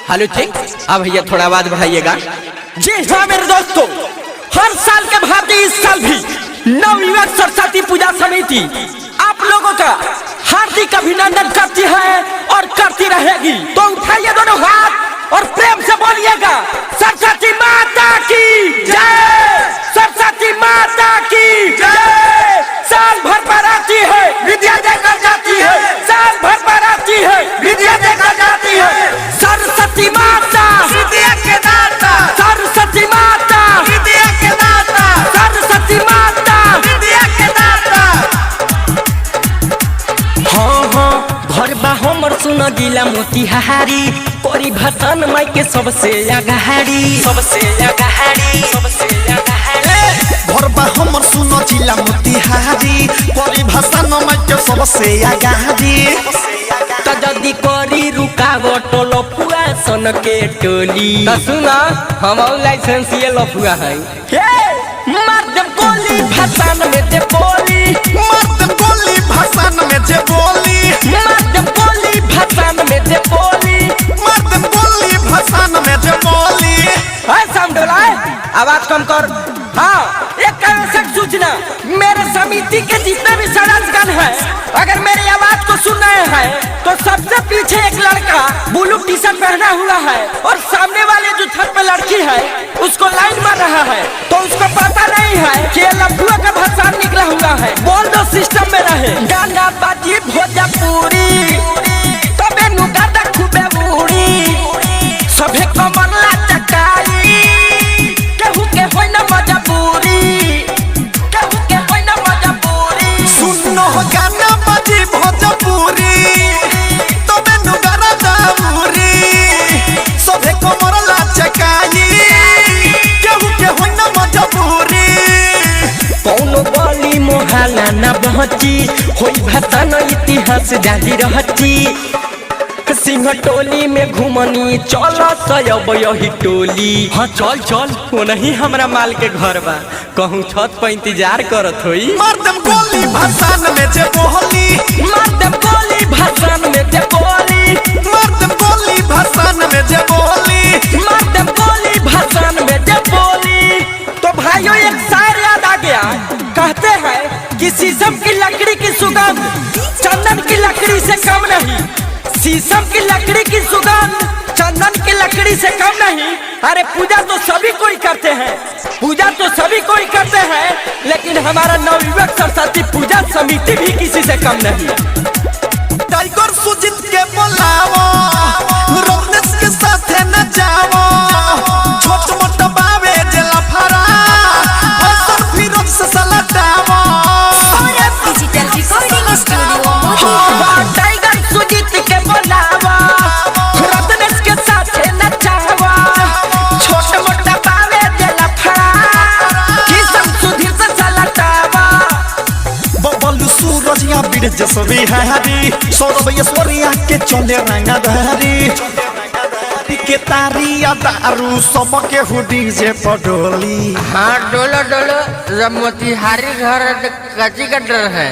Hello ठीक। अब भैया थोड़ा आवाज बढ़ाइएगा। जी हाँ मेरे दोस्तों, हर साल के भांति इस साल भी नवयुवक सरस्वती पूजा समिति आप लोगों का हार्दिक अभिनंदन करती है और करती रहेगी। तो उठाइए दोनों हाथ और प्रेम से बोलिएगा सरस्वती माता की जय, सरस्वती माता की जय। साल भर पर आती है विद्या देकर जाती है, साल भर पर आती है विद्या देकर जाती है। सरस्वती माता विद्या के दाता, सरस्वती माता विद्या के दाता, सरस्वती माता विद्या के दाता। हाँ हाँ घर बा हमर सुन गिला मोतिहारी, कोरी भसन माई के सबसे अगाड़ी, सबसे अगाड़ी, सबसे अगाड़ी। घर बा हमर सुन जिला मोतिहारी, कोरी भसन माई के सबसे अगाड़ी। त जदी करी रुकावट लफुआ सन के टोली, त सुना हम लाइसेंस ये लफुआ है। मार दे गोली भसान में दे बोली, मार दे गोली भसान में जे बोली, मार दे गोली भसान में दे बोली, मार दे गोली भसान में जे बोली। है समझला, आवाज कम कर। हाँ एक आवश्यक सूचना, मेरे समिति के जितने भी सदस्यगण हैं, अगर मेरी आवाज को सुन रहे हैं तो सबसे पीछे एक लड़का ब्लू टी शर्ट पहना हुआ है और सामने वाले जो छत पे लड़की है उसको लाइन मार रहा है, तो उसको पता नहीं है कि लफुआ का भसान निकला हुआ है। बोल दो सिस्टम में रहे गाना बाजी भोजपुरी, तबे नुगादा खूबे बूढ़ी, सभे कमरला चकाई, केहू के होई ना मजबूरी, केहू के होई ना मजबूरी। सुनो गाना बाजी भोजपुरी, तबे नुगारा दाऊरी, सबे कमरला चकाई, केहू के होई ना मजबूरी। कौनो गली मोहल्ला ना बहची, होई भसान इतिहास जारी रहची। सिंह टोली में घुमनी चल सयब यही टोली। हाँ चल चल, वो नहीं हमरा माल के घर बा, कहूँ छत पर इंतजार करत होई। मार दम गोली भसान में जे बोली, मार दे गोली भसान में दे बोली, मार दम गोली भसान में जे बोली। मार दे गोली भसान में दे बोली। तो भाइयों एक शायर याद आ गया, कहते हैं कि शीशम की लकड़ी की सुगंध चंदन की लकड़ी से कम नहीं, शीशम की लकड़ी की सुगंध चंदन की लकड़ी से कम नहीं। अरे पूजा तो सभी कोई करते हैं, पूजा तो सभी कोई करते हैं, लेकिन हमारा नवयुवक सरस्वती पूजा समिति भी किसी से कम नहीं। टाइगर सुजीत के बोलावो, रोमनेस के साथ न जावो, छोट मोट बावे जेला फरा, बसन फिरोज से सलटावो। Digital recording studio tiger Sujeet के बोलावा, रत्नेश के साथ नचावा, छोटे मोटा बावे जेला फरा, किसन सुधीर से सलटावा। बबलू सूरज या बीड़ जसवी हारी, सौरभ ऐश्वर्या के चले रंगा धारी, के तारिया दारू सबके हुडी जे पडोली। हाँ डोलो डोलो, जब मोतिहारी घर कच्ची का डर है।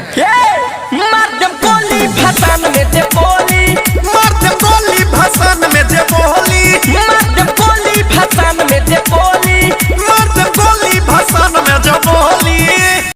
मार दे गोली भसान में दे बोली।